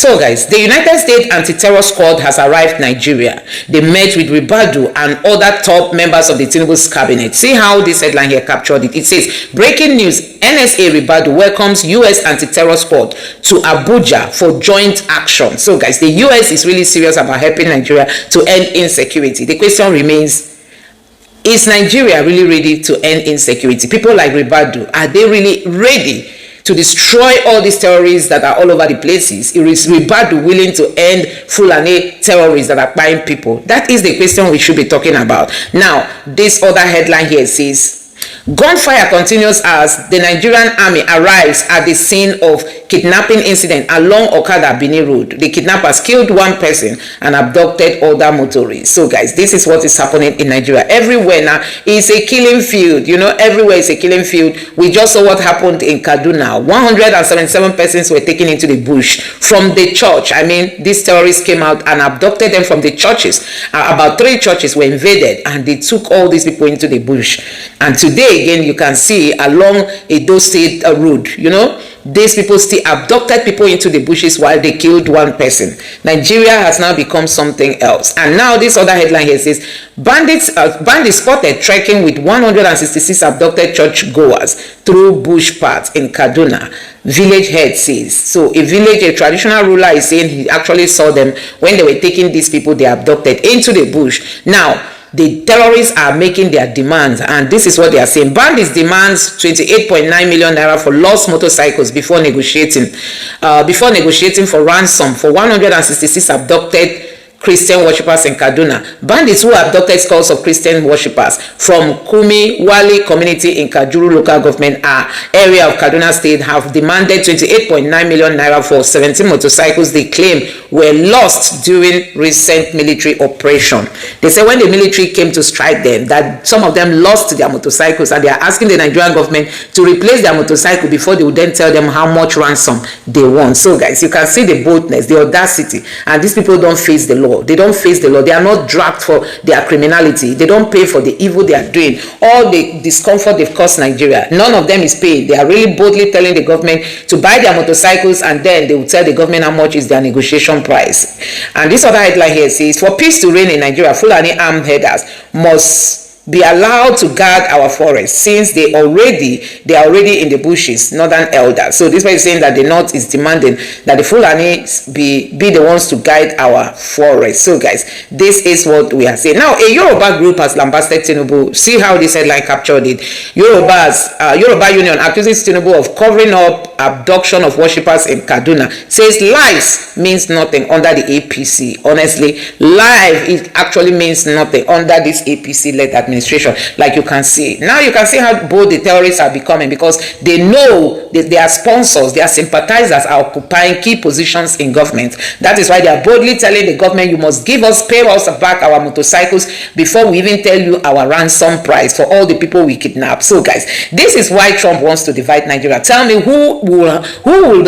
So guys, the United States Anti-Terror Squad has arrived Nigeria. They met with Ribadu and other top members of the Tinubu's cabinet. See how this headline here captured it. It says, breaking news, NSA Ribadu welcomes US Anti-Terror Squad to Abuja for joint action. So guys, the US is really serious about helping Nigeria to end insecurity. The question remains, is Nigeria really ready to end insecurity? People like Ribadu, are they really ready to destroy all these terrorists that are all over the places? Is Ribadu willing to end Fulani terrorists that are buying people? That is the question we should be talking about. Now, this other headline here says, gunfire continues as the Nigerian army arrives at the scene of kidnapping incident along Okada Bini Road. The kidnappers killed one person and abducted other motorists. So guys, this is what is happening in Nigeria. Everywhere now is a killing field. You know, everywhere is a killing field. We just saw what happened in Kaduna. 177 persons were taken into the bush from the church. I mean, these terrorists came out and abducted them from the churches. About 3 churches were invaded and they took all these people into the bush. And today again, you can see along Edo State road, you know, these people still abducted people into the bushes while they killed one person. Nigeria has now become something else. And now this other headline here says, bandits spotted trekking with 166 abducted churchgoers through bush paths in Kaduna. Village head says. So a traditional ruler is saying he actually saw them when they were taking these people they abducted into the bush. Now, the terrorists are making their demands, and this is what they are saying. Bandits demands 28.9 million naira for lost motorcycles before negotiating for ransom for 166 abducted Christian worshippers in Kaduna. Bandits who abducted skulls of Christian worshippers from Kumi Wali community in Kajuru local government area of Kaduna State have demanded 28.9 million naira for 17 motorcycles they claim were lost during recent military operation. They say when the military came to strike them, that some of them lost their motorcycles and they are asking the Nigerian government to replace their motorcycle before they would then tell them how much ransom they want. So guys, you can see the boldness, the audacity, and these people don't face the law. They don't face the law. They are not dragged for their criminality. They don't pay for the evil they are doing. All the discomfort they've caused Nigeria, none of them is paid. They are really boldly telling the government to buy their motorcycles, and then they will tell the government how much is their negotiation price. And this other headline here says, for peace to reign in Nigeria, Fulani armed herders must be allowed to guard our forests since they are already in the bushes, northern elders. So this way is saying that the north is demanding that the Fulani be the ones to guide our forests. So guys, this is what we are saying. Now, a Yoruba group has lambasted Tinubu. See how this headline captured it. Yoruba Union accuses Tinubu of covering up abduction of worshippers in Kaduna. Says lies means nothing under the APC. Honestly, life it actually means nothing under this APC-led administration. Like you can see now, you can see how bold the terrorists are becoming, because they know that their sponsors, their sympathizers are occupying key positions in government. That is why they are boldly telling the government, you must pay us back our motorcycles before we even tell you our ransom price for all the people we kidnap. So guys, this is why Trump wants to divide Nigeria. Tell me who will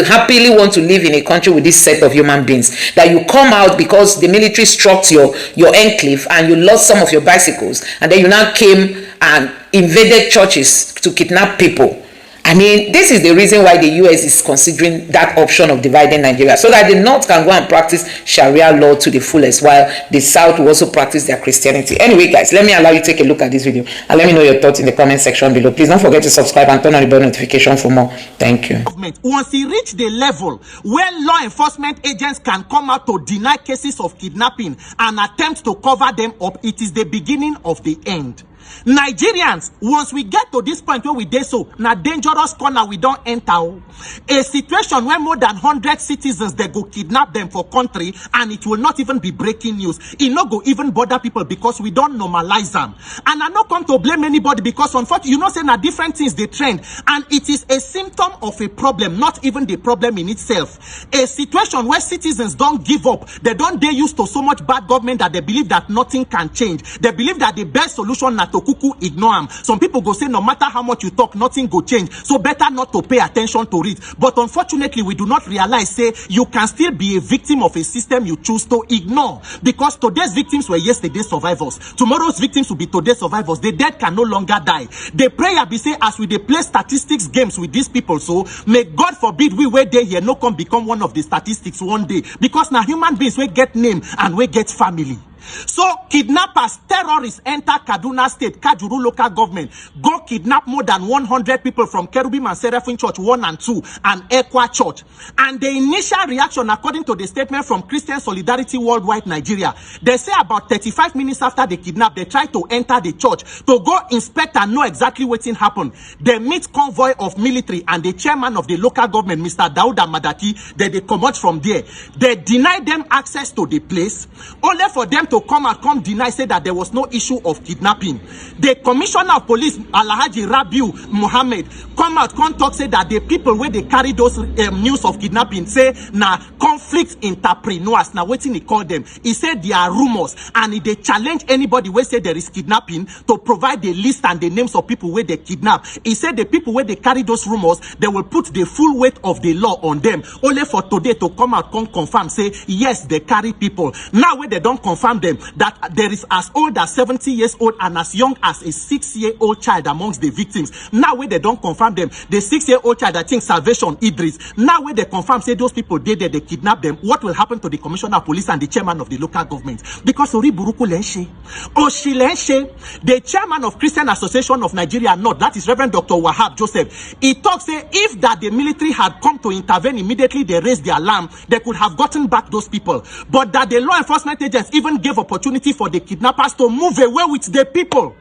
happily want to live in a country with this set of human beings, that you come out because the military struck your enclave and you lost some of your bicycles, and then you now came and invaded churches to kidnap people. I mean, this is the reason why the US is considering that option of dividing Nigeria, so that the North can go and practice Sharia law to the fullest, while the South will also practice their Christianity. Anyway, guys, let me allow you to take a look at this video and let me know your thoughts in the comment section below. Please don't forget to subscribe and turn on the bell notification for more. Thank you. Once he reached the level where law enforcement agents can come out to deny cases of kidnapping and attempt to cover them up, it is the beginning of the end. Nigerians, once we get to this point where we dey so, na dangerous corner we don't enter. A situation where more than 100 citizens, they go kidnap them for country, and it will not even be breaking news. It not go even bother people because we don't normalize them. And I not come to blame anybody, because unfortunately, you know, say na different things they trend, and it is a symptom of a problem, not even the problem in itself. A situation where citizens don't give up. They don't dey used to so much bad government that they believe that nothing can change. They believe that the best solution na to to kuku ignore am. Some people go say no matter how much you talk, nothing go change. So better not to pay attention to it. But unfortunately, we do not realize, say, you can still be a victim of a system you choose to ignore. Because today's victims were yesterday's survivors. Tomorrow's victims will be today's survivors. The dead can no longer die. The prayer be say, as we dey play statistics games with these people, so may God forbid we where they here no come become one of the statistics one day. Because now human beings we get name and we get family. So kidnappers, terrorists enter Kaduna State, Kajuru local government, go kidnap more than 100 people from Cherubim and Seraphim Church 1 and 2 and Equa Church. And the initial reaction, according to the statement from Christian Solidarity Worldwide Nigeria, they say about 35 minutes after the kidnap, they try to enter the church to go inspect and know exactly what happened. They meet convoy of military and the chairman of the local government, Mr. Dauda Madaki, they come out from there. They deny them access to the place, only for them to come deny, say that there was no issue of kidnapping. The commissioner of police, Alhaji Rabiu Mohammed, come talk, say that the people where they carry those news of kidnapping, say na conflict entrepreneurs. Now waiting he call them. He said there are rumors, and if they challenge anybody where say there is kidnapping to provide the list and the names of people where they kidnap. He said the people where they carry those rumors, they will put the full weight of the law on them. Only for today to come confirm, say yes, they carry people. Now where they don't confirm them, that there is as old as 70 years old and as young as a 6-year-old child amongst the victims. Now where they don't confirm them, the 6-year-old child, I think Salvation Idris, now where they confirm, say those people did they kidnap them, what will happen to the commissioner of police and the chairman of the local government? Because Ori Buruku Lenshe, Oshilenshe, the chairman of Christian Association of Nigeria North, that is Reverend Dr. Wahab Joseph, he talks, say if that the military had come to intervene immediately, they raised the alarm, they could have gotten back those people. But that the law enforcement agents even gave opportunity for the kidnappers to move away with the people.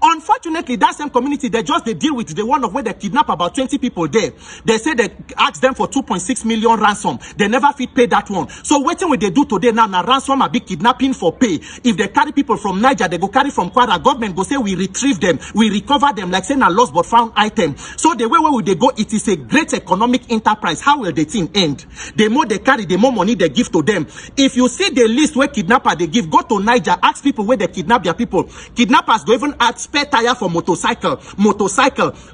Unfortunately, that same community, they deal with the one of where they kidnap about 20 people there. They say they asked them for 2.6 million ransom. They never fit pay that one. So waiting what they do today now, ransom a big kidnapping for pay. If they carry people from Niger, they go carry from Kwara. Government go say we retrieve them, we recover them, like saying a lost but found item. So the way where will they go? It is a great economic enterprise. How will the thing end? The more they carry, the more money they give to them. If you see the list where kidnapper they give, go to Niger, ask people where they kidnap their people. Kidnappers go even add spare tire for motorcycle,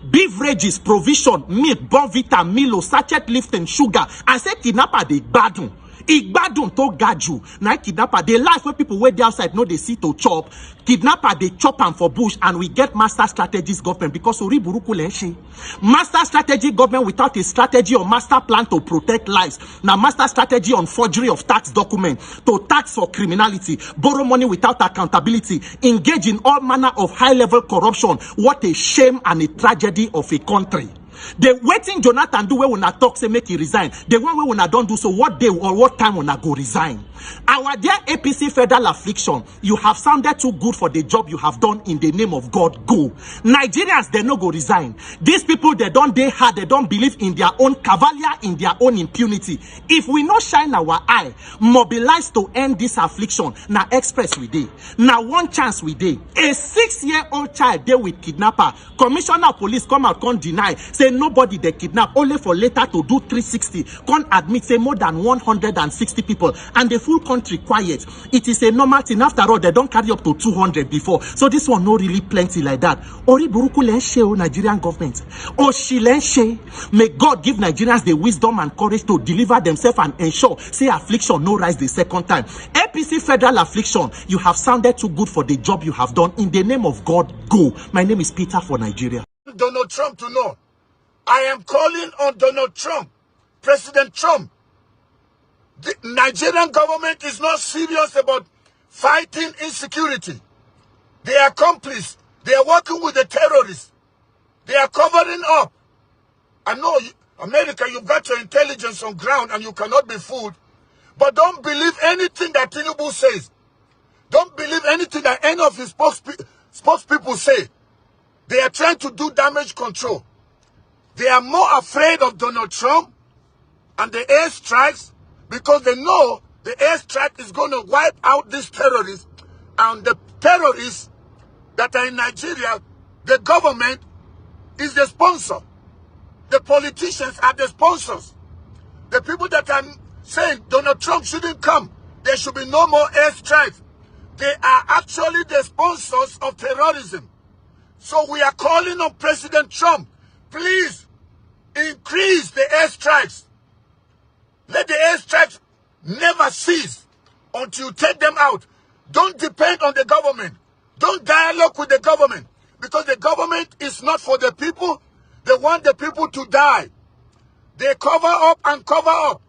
beverages, provision, milk, Bonvita, Milo, sachet lifting, sugar. I say kidnapper they badun. Igbadun to gaju. Now kidnapper, the life where people wait outside know they see to chop. Kidnapper they chop and for bush, and we get master strategies government because Ori Buruku Lenshe. Master strategy government without a strategy or master plan to protect lives. Now master strategy on forgery of tax document, to tax for criminality, borrow money without accountability, engage in all manner of high-level corruption. What a shame and a tragedy of a country. The waiting Jonathan do where una talk say make he resign. The one where una don't do so, what day or what time una go resign? Our dear APC federal affliction, you have sounded too good for the job you have done in the name of God. Go. Nigerians, they no go resign. These people, they don't day hard, they don't believe in their own cavalier, in their own impunity. If we not shine our eye, mobilize to end this affliction, now express we day. Now one chance we day. A 6-year-old child there with kidnapper. Commissioner of police come out, can't deny, say nobody they kidnap, only for later to do 360. Can't admit, say more than 160 people. And the full country quiet. It is a normal thing. After all, they don't carry up to 200 before. So this one no really plenty like that. Ori Buruku Lenshe, Nigerian government. Oshi Lenshe. May God give Nigerians the wisdom and courage to deliver themselves and ensure, say affliction no rise the second time. APC federal affliction, you have sounded too good for the job you have done. In the name of God, go. My name is Peter for Nigeria. Donald Trump to know. I am calling on Donald Trump, President Trump. The Nigerian government is not serious about fighting insecurity. They are accomplices. They are working with the terrorists. They are covering up. I know, America, you've got your intelligence on ground and you cannot be fooled. But don't believe anything that Tinubu says. Don't believe anything that any of his spokespeople say. They are trying to do damage control. They are more afraid of Donald Trump and the airstrikes because they know the airstrike is going to wipe out these terrorists. And the terrorists that are in Nigeria, the government is the sponsor. The politicians are the sponsors. The people that are saying Donald Trump shouldn't come, there should be no more airstrikes. They are actually the sponsors of terrorism. So we are calling on President Trump, please increase the airstrikes. Let the airstrikes never cease until you take them out. Don't depend on the government. Don't dialogue with the government, because the government is not for the people. They want the people to die. They cover up and cover up.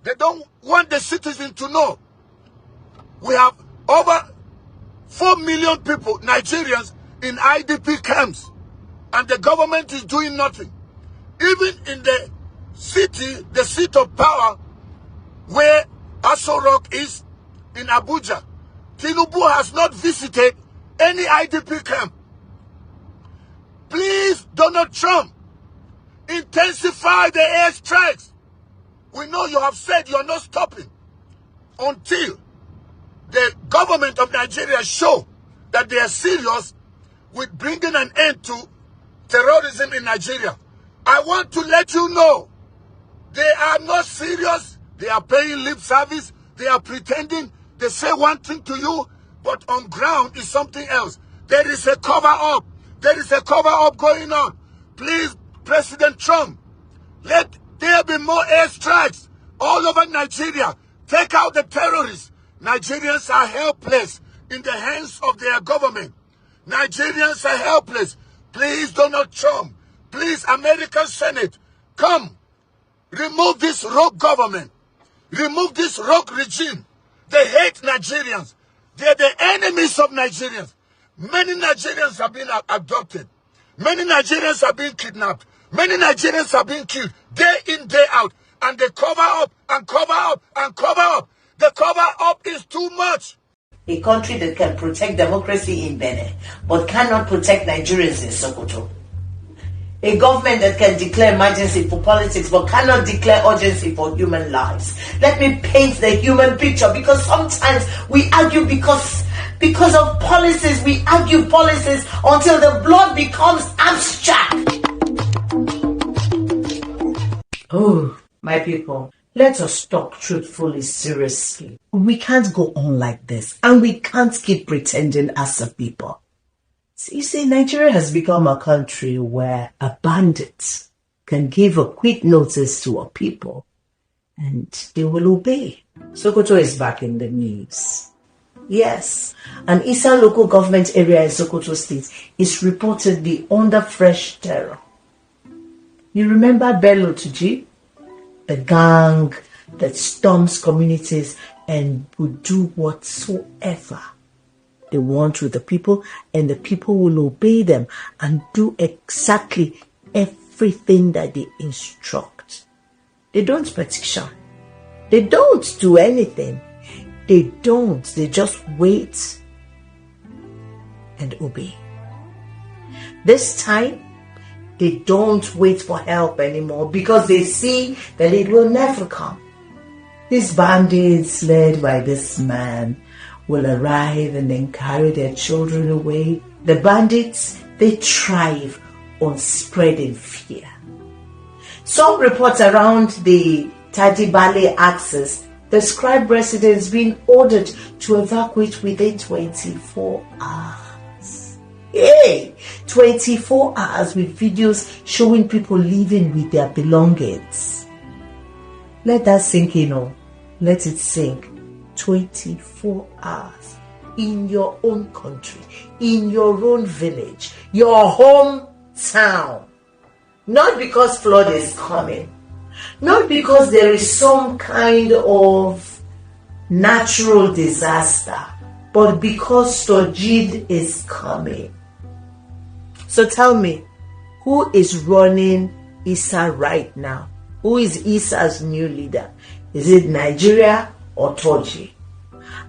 They don't want the citizens to know. We have over 4 million people, Nigerians, in IDP camps, and the government is doing nothing. Even in the city, the seat of power, where Aso Rock is, in Abuja, Tinubu has not visited any IDP camp. Please, Donald Trump, intensify the airstrikes. We know you have said you are not stopping until the government of Nigeria show that they are serious with bringing an end to terrorism in Nigeria. I want to let you know, they are not serious. They are paying lip service. They are pretending. They say one thing to you, but on ground is something else. There is a cover-up. There is a cover-up going on. Please, President Trump, let there be more airstrikes all over Nigeria. Take out the terrorists. Nigerians are helpless in the hands of their government. Nigerians are helpless. Please, Donald Trump. Please, American Senate, come. Remove this rogue government. Remove this rogue regime. They hate Nigerians. They're the enemies of Nigerians. Many Nigerians have been abducted. Many Nigerians have been kidnapped. Many Nigerians have been killed day in, day out. And they cover up and cover up and cover up. The cover up is too much. A country that can protect democracy in Benin, but cannot protect Nigerians in Sokoto. A government that can declare emergency for politics, but cannot declare urgency for human lives. Let me paint the human picture, because sometimes we argue because of policies. We argue policies until the blood becomes abstract. Oh, my people, let us talk truthfully, seriously. We can't go on like this, and we can't keep pretending as a people. You see, Nigeria has become a country where a bandit can give a quick notice to a people and they will obey. Sokoto is back in the news. Yes, an Eastern local government area in Sokoto State is reportedly under fresh terror. You remember Bello Tuji? The gang that storms communities and would do whatsoever they want with the people, and the people will obey them and do exactly everything that they instruct. They don't petition. They don't do anything. They don't. They just wait and obey. This time, they don't wait for help anymore because they see that it will never come. These bandits led by this man will arrive and then carry their children away. The bandits, they thrive on spreading fear. Some reports around the Tadibale axis describe residents being ordered to evacuate within 24 hours. Hey, 24 hours with videos showing people leaving with their belongings. Let that sink in, or let it sink. 24 hours in your own country, in your own village, your hometown. Not because flood is coming, not because there is some kind of natural disaster, but because Stojid is coming. So tell me, who is running ISA right now? Who is ISA's new leader? Is it Nigeria or Toji?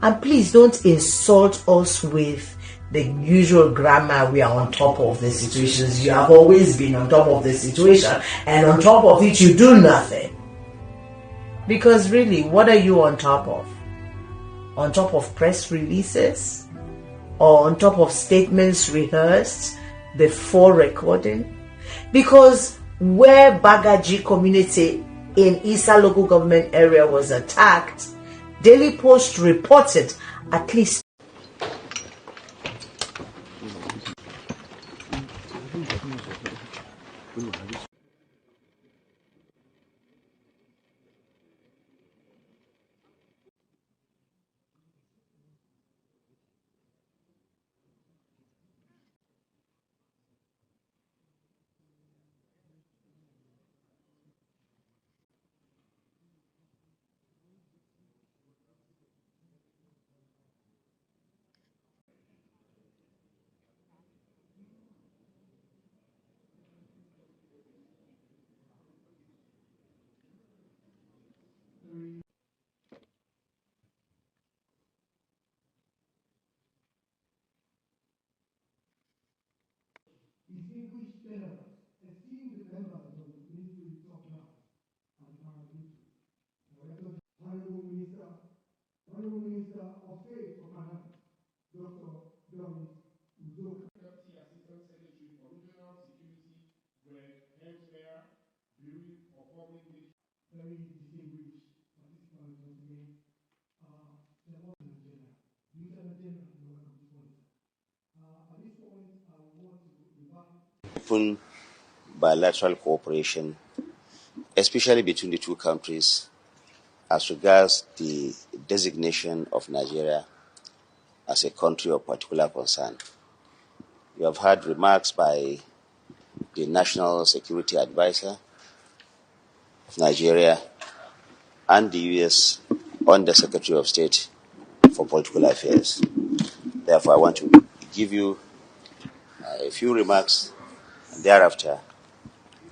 And please don't insult us with the usual grammar. We are on top of the situations. You have always been on top of the situation, and on top of it you do nothing. Because really, what are you on top of? On top of press releases? Or on top of statements rehearsed before recording? Because where Bagaji community in Isa local government area was attacked, Daily Post reported at least distinguished generals, esteemed members of the military top now and paramilitary, Honorable Minister of State for Finance, Dr. Doris Uzoka. Deputy Assistant Secretary for Regional Security, Welfare, Bureau of Public Relations. Very distinguished participants once again. Lieutenant General, at this point, I want to invite open bilateral cooperation, especially between the two countries, as regards the designation of Nigeria as a country of particular concern. You have heard remarks by the National Security Advisor of Nigeria and the U.S. Under Secretary of State for Political Affairs. Therefore, I want to give you a few remarks, and thereafter,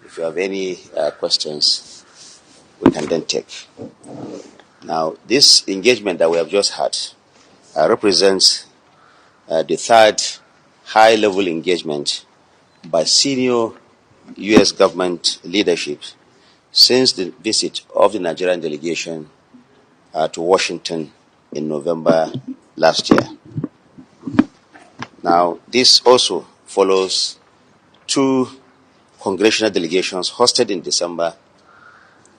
if you have any questions, we can then take. Now, this engagement that we have just had represents the third high-level engagement by senior U.S. government leadership since the visit of the Nigerian delegation to Washington in November last year. Now, this also follows two congressional delegations hosted in December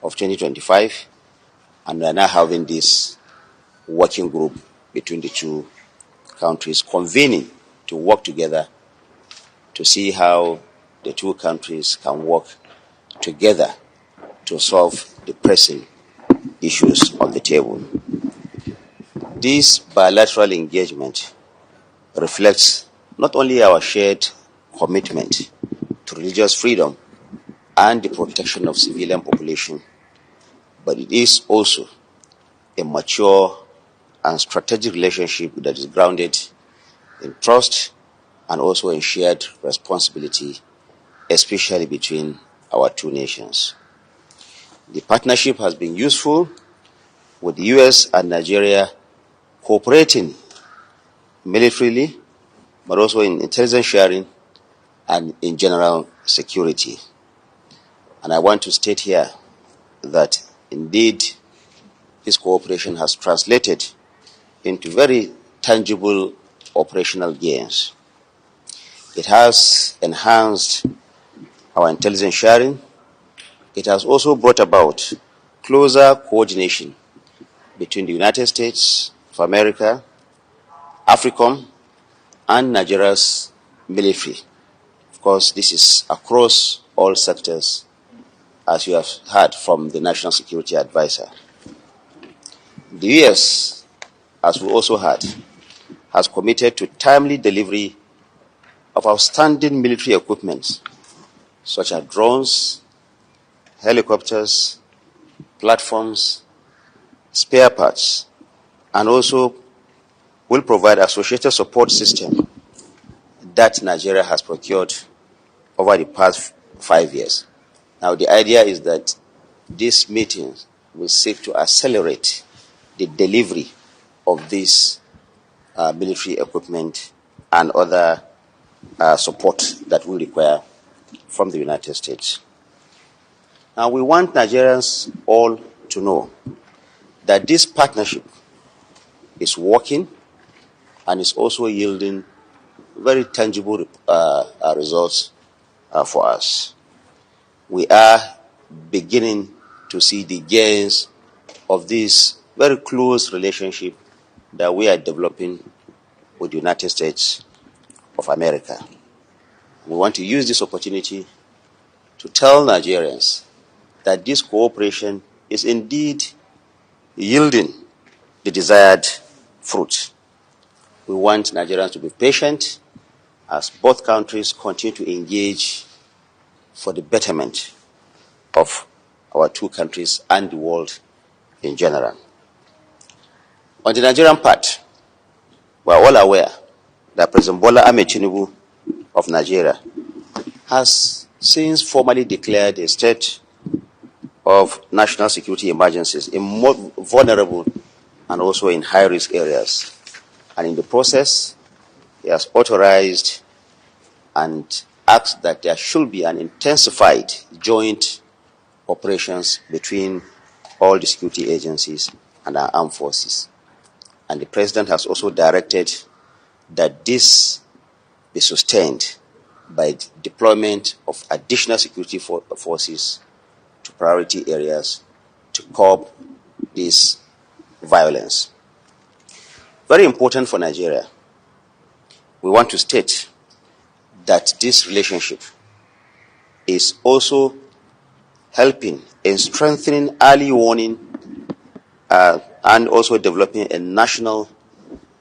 of 2025, and we are now having this working group between the two countries convening to work together to see how the two countries can work together to solve the pressing issues on the table. This bilateral engagement reflects not only our shared commitment to religious freedom and the protection of civilian population, but it is also a mature and strategic relationship that is grounded in trust and also in shared responsibility, especially between our two nations. The partnership has been useful, with the U.S. and Nigeria cooperating militarily, but also in intelligence sharing and in general security. And I want to state here that indeed this cooperation has translated into very tangible operational gains. It has enhanced our intelligence sharing. It has also brought about closer coordination between the United States of America, AFRICOM, and Nigeria's military. Of course, this is across all sectors, as you have heard from the National Security Advisor. The U.S., as we also heard, has committed to timely delivery of outstanding military equipment, such as drones, helicopters, platforms, spare parts, and also will provide associated support system that Nigeria has procured over the past 5 years. Now, the idea is that these meetings will seek to accelerate the delivery of this military equipment and other support that we require from the United States. Now, we want Nigerians all to know that this partnership is working and is also yielding very tangible results for us. We are beginning to see the gains of this very close relationship that we are developing with the United States of America. We want to use this opportunity to tell Nigerians that this cooperation is indeed yielding the desired fruit. We want Nigerians to be patient as both countries continue to engage for the betterment of our two countries and the world in general. On the Nigerian part, we are all aware that President Bola Ahmed Tinubu of Nigeria has since formally declared a state of national security emergencies in more vulnerable and also in high-risk areas. And in the process, he has authorized and asked that there should be an intensified joint operations between all the security agencies and our armed forces. And the President has also directed that this be sustained by deployment of additional security forces to priority areas to curb this violence. Very important for Nigeria. We want to state that this relationship is also helping in strengthening early warning and also developing a national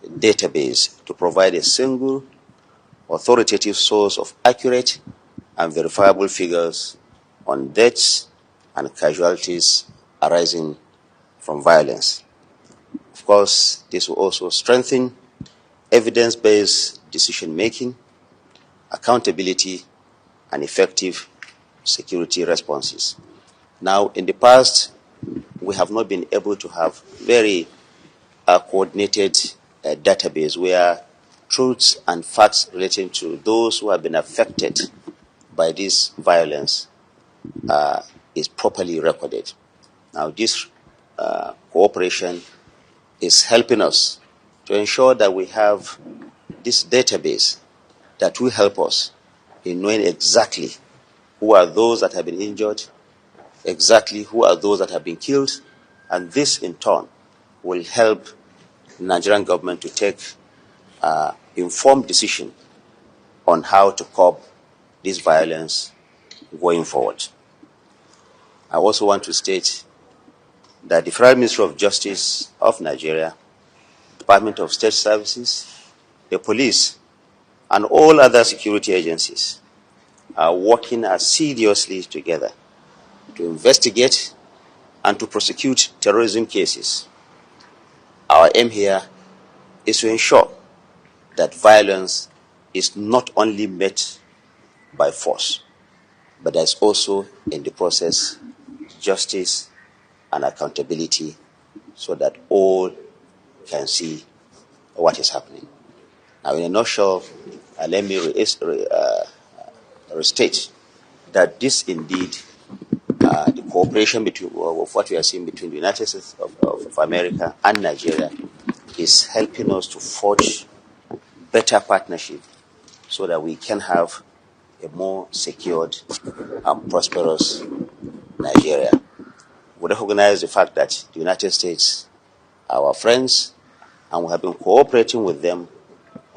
database to provide a single authoritative source of accurate and verifiable figures on deaths and casualties arising from violence. Of course, this will also strengthen evidence-based decision-making, accountability, and effective security responses. Now, in the past, we have not been able to have very coordinated database where truths and facts relating to those who have been affected by this violence is properly recorded. Now, this cooperation is helping us to ensure that we have this database that will help us in knowing exactly who are those that have been injured, exactly who are those that have been killed, and this in turn will help the Nigerian government to take informed decision on how to curb this violence going forward. I also want to state that the Federal Ministry of Justice of Nigeria, Department of State Services, the police, and all other security agencies are working assiduously together to investigate and to prosecute terrorism cases. Our aim here is to ensure that violence is not only met by force, but there's also in the process justice and accountability so that all can see what is happening. Now, in a nutshell, let me restate that this indeed, the cooperation between of what we are seeing between the United States of America and Nigeria is helping us to forge better partnership so that we can have a more secured and prosperous Nigeria. We recognize the fact that the United States are our friends and we have been cooperating with them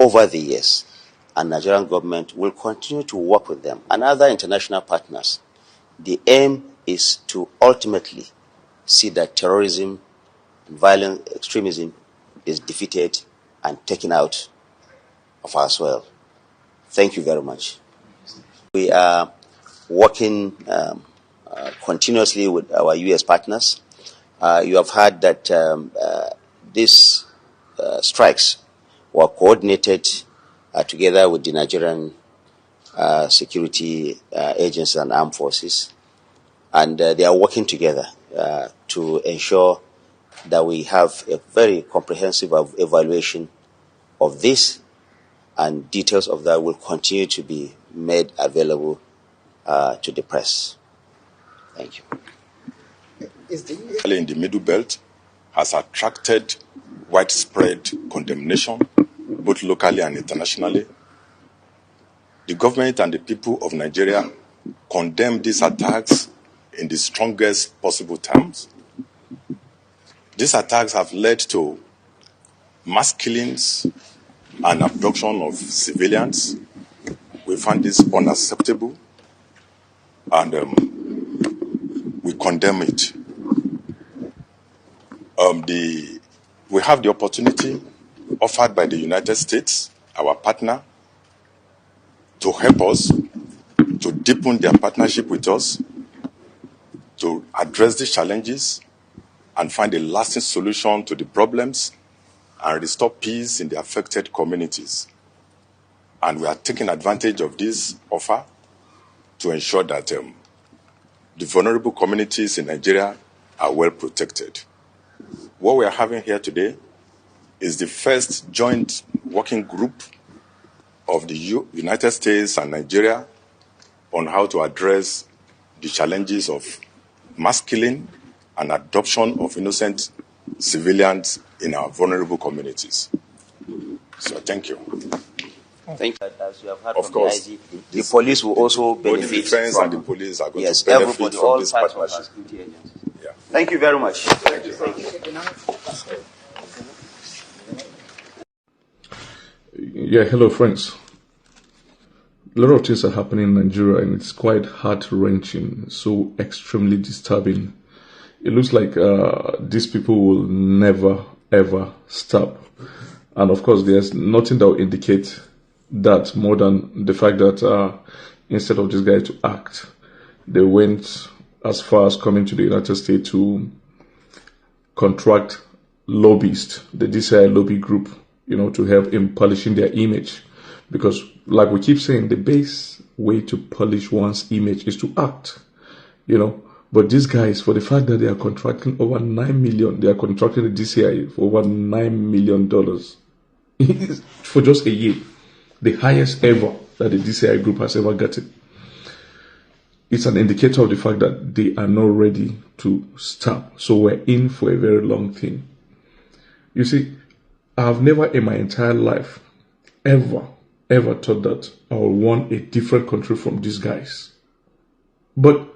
over the years, and the Nigerian government will continue to work with them and other international partners. The aim is to ultimately see that terrorism and violent extremism is defeated and taken out of our soil. Thank you very much. We are working continuously with our U.S. partners. You have heard that these strikes were coordinated together with the Nigerian security agencies and armed forces, and they are working together to ensure that we have a very comprehensive evaluation of this, and details of that will continue to be made available to the press. Thank you. In the Middle Belt has attracted widespread condemnation, both locally and internationally. The government and the people of Nigeria condemn these attacks in the strongest possible terms. These attacks have led to mass killings and abduction of civilians. We find this unacceptable, and we condemn it. We have the opportunity offered by the United States, our partner, to help us to deepen their partnership with us, to address these challenges and find a lasting solution to the problems and restore peace in the affected communities. And we are taking advantage of this offer to ensure that the vulnerable communities in Nigeria are well protected. What we are having here today is the first joint working group of the United States and Nigeria on how to address the challenges of mass killing and adoption of innocent civilians in our vulnerable communities. So thank you. Thank you. As you have heard Of from course, the IGP, the police will also both the benefit defense from, and the police are going yes, to benefit everybody, from all this parts of our partnership. security agencies. Yeah. Thank you very much. Thank you. Yeah, hello friends. A lot of things are happening in Nigeria and it's quite heart-wrenching, so extremely disturbing. It looks like these people will never ever stop. And of course, there's nothing that will indicate that more than the fact that instead of this guy to act, they went as far as coming to the United States to contract lobbyists, the DCI lobby group, to help in polishing their image. Because like we keep saying, the best way to polish one's image is to act, But these guys, for the fact that they are contracting over $9 million, they are contracting the DCI for over $9 million for just a year, the highest ever that the DCI group has ever gotten. It's an indicator of the fact that they are not ready to stop. So we're in for a very long thing. You see, I've never in my entire life ever thought that I would want a different country from these guys. But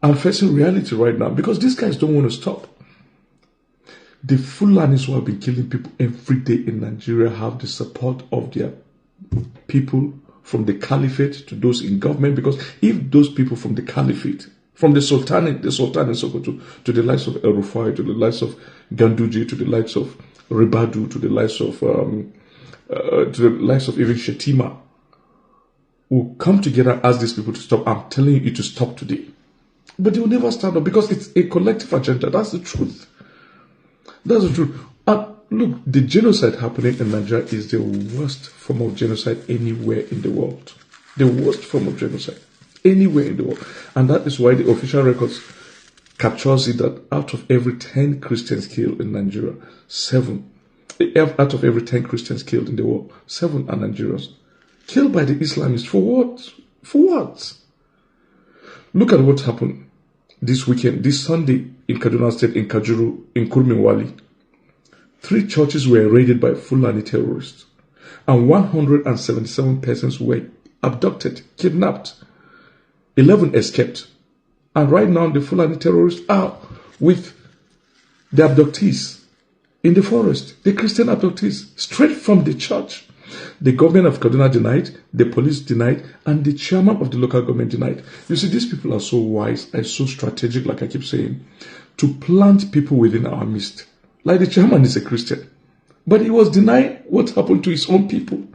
I'm facing reality right now because these guys don't want to stop. The Fulanis who have been killing people every day in Nigeria have the support of their people from the caliphate to those in government, because if those people from the caliphate, from the Sultan in Sokoto, to the likes of El Rufai, to the likes of Ganduji, to the likes of Ribadu, to the likes of even Shetima, will come together and ask these people to stop. I'm telling you to stop today. But they will never stand up because it's a collective agenda. That's the truth. That's the truth. And look, the genocide happening in Nigeria is the worst form of genocide anywhere in the world. The worst form of genocide anywhere in the world. And that is why the official records captures it that out of every 10 Christians killed in Nigeria, 7, out of every 10 Christians killed in the world, 7 are Nigerians. Killed by the Islamists. For what? For what? Look at what happened this weekend, this Sunday in Kaduna State, in Kajuru, in Kurminwali. 3 churches were raided by Fulani terrorists, and 177 persons were abducted, kidnapped. 11 escaped. And right now, the Fulani terrorists are with the abductees in the forest, the Christian abductees, straight from the church. The government of Kaduna denied, the police denied, and the chairman of the local government denied. You see, these people are so wise and so strategic, like I keep saying, to plant people within our midst. Like the chairman is a Christian, but he was denying what happened to his own people.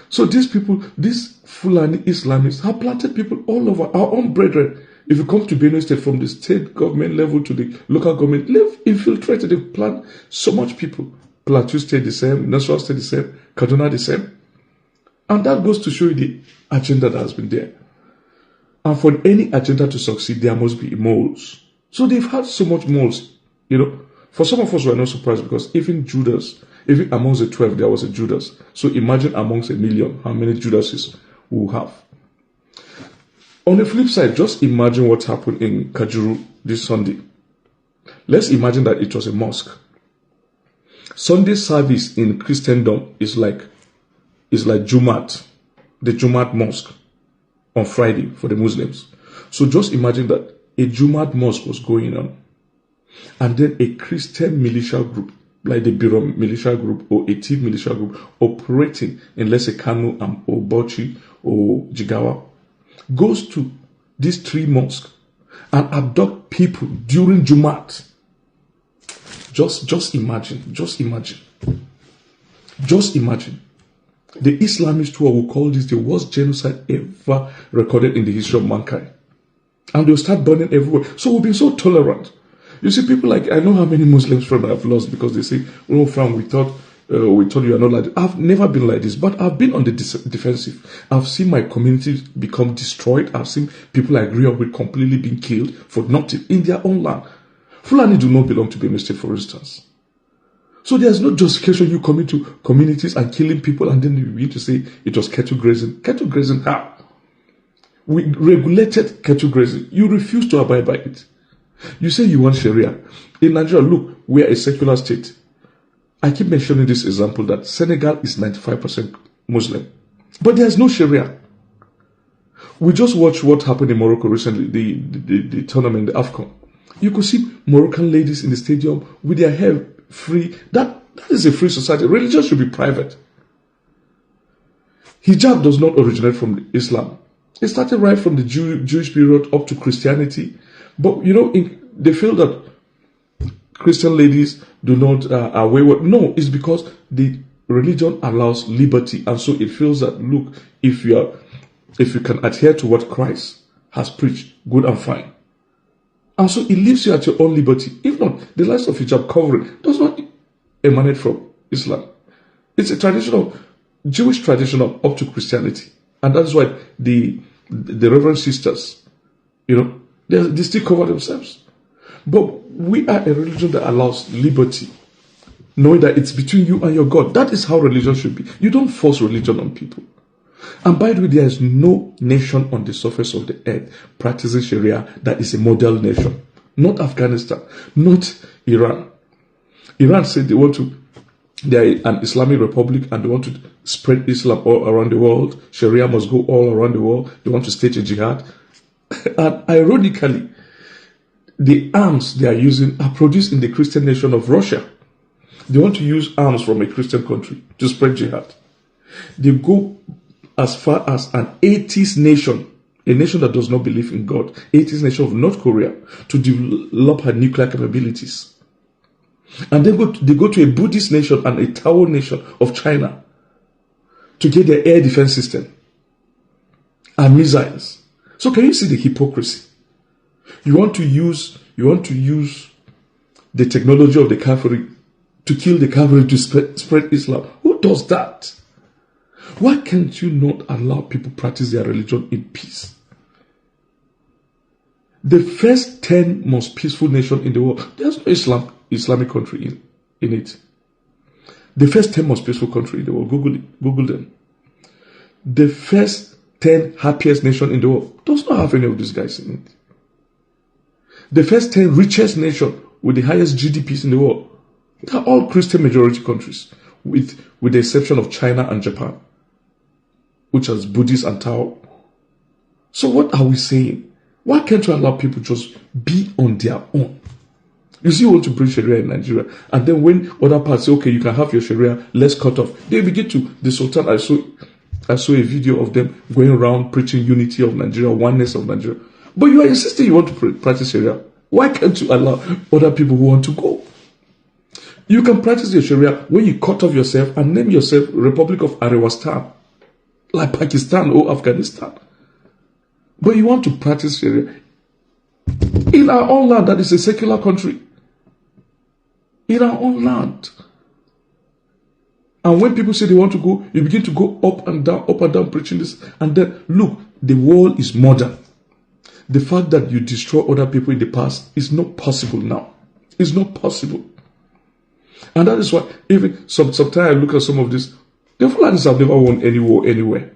So these people, these Fulani Islamists, have planted people all over, our own brethren. If you come to Benue State, from the state government level to the local government, they've infiltrated, they've planted so much people. Plateau State the same, Nasarawa State the same, Kaduna the same. And that goes to show you the agenda that has been there. And for any agenda to succeed, there must be moles. So they've had so much moles, For some of us, we're not surprised because even Judas, even amongst the 12, there was a Judas. So imagine amongst 1 million, how many Judases we'll have. On the flip side, just imagine what happened in Kajuru this Sunday. Let's imagine that it was a mosque. Sunday service in Christendom is like Jumat, the Jumat mosque on Friday for the Muslims. So just imagine that a Jumat mosque was going on, and then a Christian militia group, like the Biro militia group or a Tiv militia group, operating in, let's say, Kanu or Bauchi or Jigawa, goes to these 3 mosques and abduct people during Jumat. Just imagine. The Islamists who will call this the worst genocide ever recorded in the history of mankind. And they'll start burning everywhere. So we've been so tolerant. You see, people like, I know how many Muslims friends I've lost because they say, oh, friend, we thought you are not like this. I've never been like this, but I've been on the defensive. I've seen my community become destroyed. I've seen people I grew up with completely being killed for nothing in their own land. Fulani do not belong to Benue State, for instance. So there's no justification you coming to communities and killing people and then you begin to say it was cattle grazing. Cattle grazing how? We regulated cattle grazing. You refuse to abide by it. You say you want Sharia. In Nigeria, look, we are a secular state. I keep mentioning this example that Senegal is 95% Muslim. But there's no Sharia. We just watched what happened in Morocco recently, the tournament, the AFCON. You could see Moroccan ladies in the stadium with their hair free. That is a free society. Religion should be private. Hijab does not originate from Islam. It started right from the Jewish period up to Christianity. But, they feel that Christian ladies do not are wayward. No, it's because the religion allows liberty. And so it feels that, look, if you can adhere to what Christ has preached, good and fine. And so it leaves you at your own liberty. If not, the lives of hijab covering does not emanate from Islam. It's a Jewish tradition up to Christianity. And that's why the Reverend sisters, they still cover themselves. But we are a religion that allows liberty, knowing that it's between you and your God. That is how religion should be. You don't force religion on people. And by the way, there is no nation on the surface of the earth practicing Sharia that is a model nation. Not Afghanistan, not Iran. Iran said they are an Islamic republic and they want to spread Islam all around the world. Sharia must go all around the world. They want to stage a jihad. And ironically, the arms they are using are produced in the Christian nation of Russia. They want to use arms from a Christian country to spread jihad. They go as far as an atheist nation, a nation that does not believe in God, atheist nation of North Korea, to develop her nuclear capabilities. And then they go to a Buddhist nation and a Tao nation of China to get their air defense system and missiles. So can you see the hypocrisy? You want to use the technology of the Kafiri to kill the Kafiri to spread Islam. Who does that? Why can't you not allow people practice their religion in peace? The first 10 most peaceful nations in the world, there's no Islamic country in it. The first 10 most peaceful country in the world, Google them. The first 10 happiest nation in the world does not have any of these guys in it. The first 10 richest nation with the highest GDPs in the world, they are all Christian majority countries, with the exception of China and Japan, which has Buddhist and Tao. So what are we saying? Why can't you allow people just be on their own? You see, you want to bring Sharia in Nigeria, and then when other parts say, okay, you can have your Sharia, let's cut off. They begin to, the Sultan, I saw a video of them going around preaching unity of Nigeria, oneness of Nigeria. But you are insisting you want to practice Sharia. Why can't you allow other people who want to go? You can practice your Sharia when you cut off yourself and name yourself Republic of Arewastan, like Pakistan or Afghanistan. But you want to practice Sharia in our own land that is a secular country. In our own land. And when people say they want to go, you begin to go up and down preaching this. And then, look, the world is modern. The fact that you destroy other people in the past is not possible now. It's not possible. And that is why, even sometimes I look at some of this, the Fulanis have never won any war anywhere,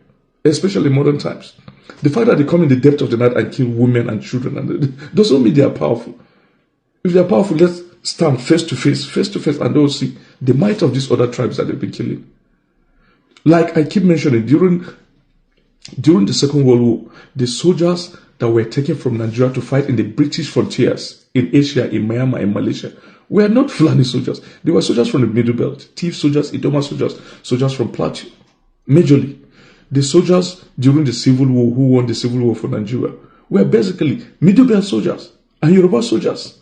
especially in modern times. The fact that they come in the depth of the night and kill women and children and doesn't mean they are powerful. If they are powerful, let's stand face to face, and they'll see the might of these other tribes that they've been killing. Like I keep mentioning, during the Second World War, the soldiers that were taken from Nigeria to fight in the British frontiers in Asia, in Myanmar, in Malaysia, were not Fulani soldiers. They were soldiers from the Middle Belt, thief soldiers, Idoma soldiers, soldiers from Plateau. Majorly, the soldiers during the Civil War who won the Civil War for Nigeria were basically Middle Belt soldiers and Yoruba soldiers.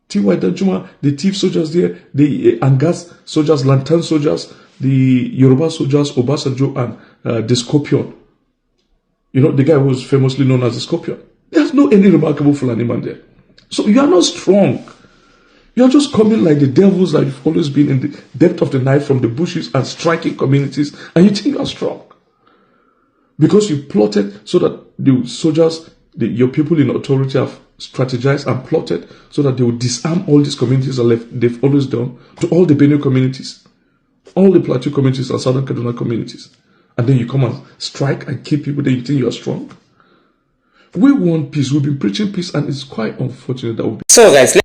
T.Y. Danjuma, the thief soldiers there, the Angas soldiers, Lantern soldiers, the Yoruba soldiers, Obasanjo, and the Scorpion. You know, the guy who was famously known as the Scorpion. There's no any remarkable Fulani man there. So you are not strong. You are just coming like the devils that you've always been in the depth of the night from the bushes and striking communities, and you think you are strong. Because you plotted so that the soldiers, your people in authority have strategized and plotted so that they will disarm all these communities that they've always done to all the Benue communities, all the Plateau communities and Southern Kaduna communities. And then you come and strike and kill people, then you think you are strong. We want peace. We've been preaching peace, and it's quite unfortunate that we've So guys,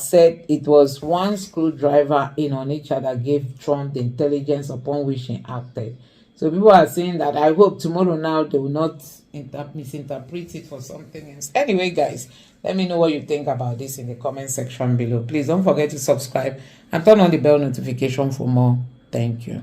said it was one screwdriver in on each other gave Trump the intelligence upon which he acted. So people are saying that I hope tomorrow now they will not misinterpret it for something else. Anyway, guys, let me know what you think about this in the comment section below. Please don't forget to subscribe and turn on the bell notification for more. Thank you.